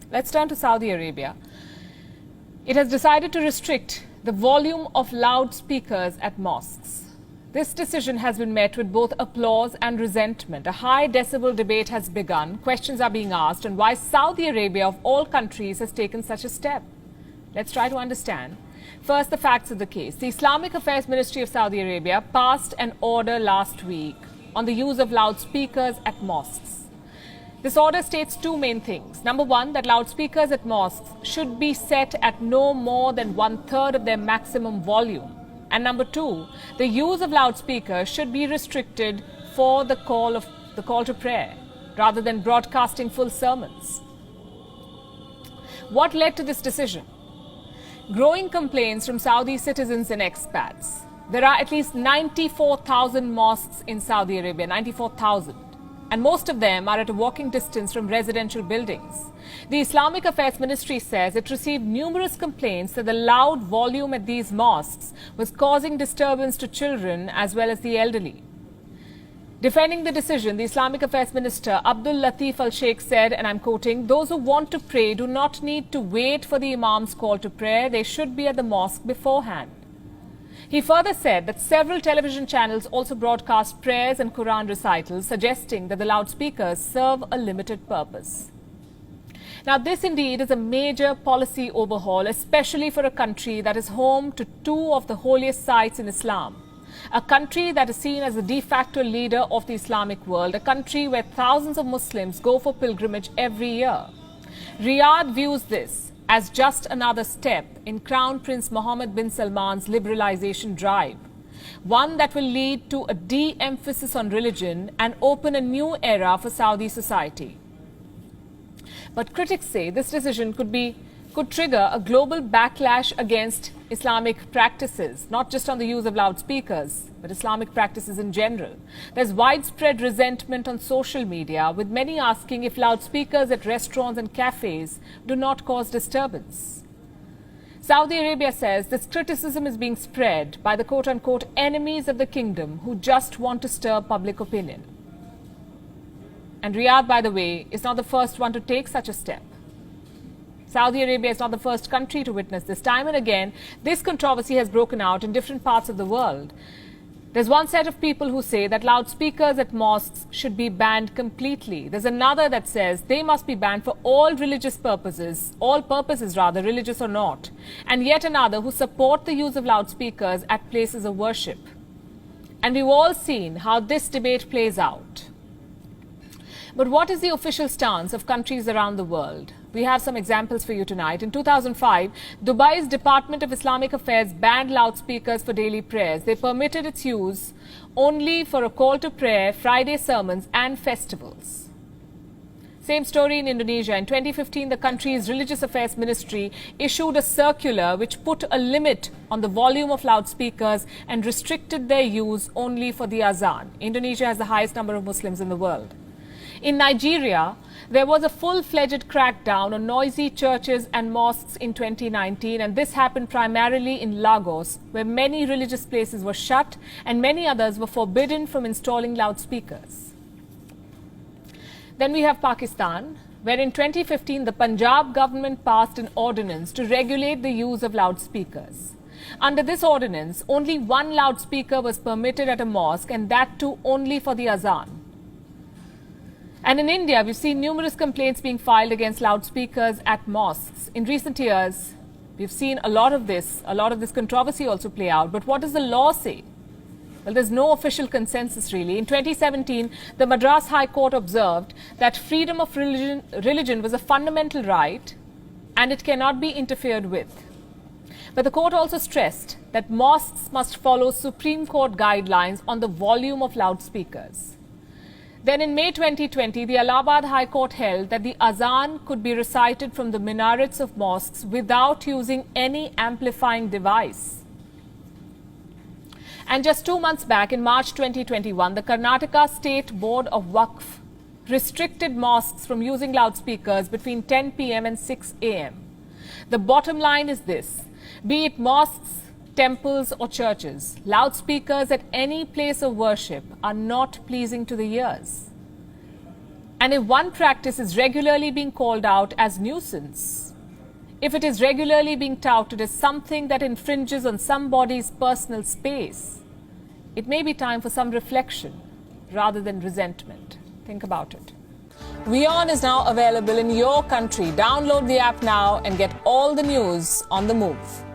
Let's turn to Saudi Arabia. It has decided to restrict the volume of loudspeakers at mosques. This decision has been met with both applause and resentment. A high decibel debate has begun. Questions are being asked on why Saudi Arabia, of all countries, has taken such a step. Let's try to understand. First, the facts of the case. The Islamic Affairs Ministry of Saudi Arabia passed an order last week on the use of loudspeakers at mosques. This order states two main things. Number one, that loudspeakers at mosques should be set at no more than 1/3 of their maximum volume. And number two, the use of loudspeakers should be restricted for the call to prayer, rather than broadcasting full sermons. What led to this decision? Growing complaints from Saudi citizens and expats. There are at least 94,000 mosques in Saudi Arabia, 94,000. And most of them are at a walking distance from residential buildings. The Islamic Affairs Ministry says it received numerous complaints that the loud volume at these mosques was causing disturbance to children as well as the elderly. Defending the decision, the Islamic Affairs Minister Abdul Latif Al-Sheikh said, and I'm quoting, "Those who want to pray do not need to wait for the Imam's call to prayer. They should be at the mosque beforehand." He further said that several television channels also broadcast prayers and Quran recitals, suggesting that the loudspeakers serve a limited purpose. Now, this indeed is a major policy overhaul, especially for a country that is home to two of the holiest sites in Islam. A country that is seen as the de facto leader of the Islamic world, a country where thousands of Muslims go for pilgrimage every year. Riyadh views this as just another step in Crown Prince Mohammed bin Salman's liberalization drive, one that will lead to a de-emphasis on religion and open a new era for Saudi society. But critics say this decision could trigger a global backlash against Islamic practices, not just on the use of loudspeakers, but Islamic practices in general. There's widespread resentment on social media, with many asking if loudspeakers at restaurants and cafes do not cause disturbance. Saudi Arabia says this criticism is being spread by the quote-unquote enemies of the kingdom who just want to stir public opinion. And Riyadh, by the way, is not the first one to take such a step. Saudi Arabia is not the first country to witness this. Time and again, this controversy has broken out in different parts of the world. There's one set of people who say that loudspeakers at mosques should be banned completely. There's another that says they must be banned for all purposes, religious or not. And yet another who support the use of loudspeakers at places of worship. And we've all seen how this debate plays out. But what is the official stance of countries around the world? We have some examples for you tonight. In 2005, Dubai's Department of Islamic Affairs banned loudspeakers for daily prayers. They permitted its use only for a call to prayer, Friday sermons and festivals. Same story in Indonesia. In 2015, the country's Religious Affairs Ministry issued a circular which put a limit on the volume of loudspeakers and restricted their use only for the azan. Indonesia has the highest number of Muslims in the world. In Nigeria, there was a full-fledged crackdown on noisy churches and mosques in 2019, and this happened primarily in Lagos, where many religious places were shut and many others were forbidden from installing loudspeakers. Then we have Pakistan, where in 2015 the Punjab government passed an ordinance to regulate the use of loudspeakers. Under this ordinance, only one loudspeaker was permitted at a mosque, and that too only for the azan. And in India, we've seen numerous complaints being filed against loudspeakers at mosques. In recent years, we've seen a lot of this controversy also play out. But what does the law say? Well, there's no official consensus, really. In 2017, the Madras High Court observed that freedom of religion was a fundamental right and it cannot be interfered with. But the court also stressed that mosques must follow Supreme Court guidelines on the volume of loudspeakers. Then in May 2020, the Allahabad High Court held that the azan could be recited from the minarets of mosques without using any amplifying device. And just 2 months back, in March 2021, the Karnataka State Board of Waqf restricted mosques from using loudspeakers between 10 p.m. and 6 a.m. The bottom line is this: be it mosques, temples or churches, loudspeakers at any place of worship are not pleasing to the ears. And if one practice is regularly being called out as nuisance, if it is regularly being touted as something that infringes on somebody's personal space, it may be time for some reflection rather than resentment. Think about it. WION is now available in your country. Download the app now and get all the news on the move.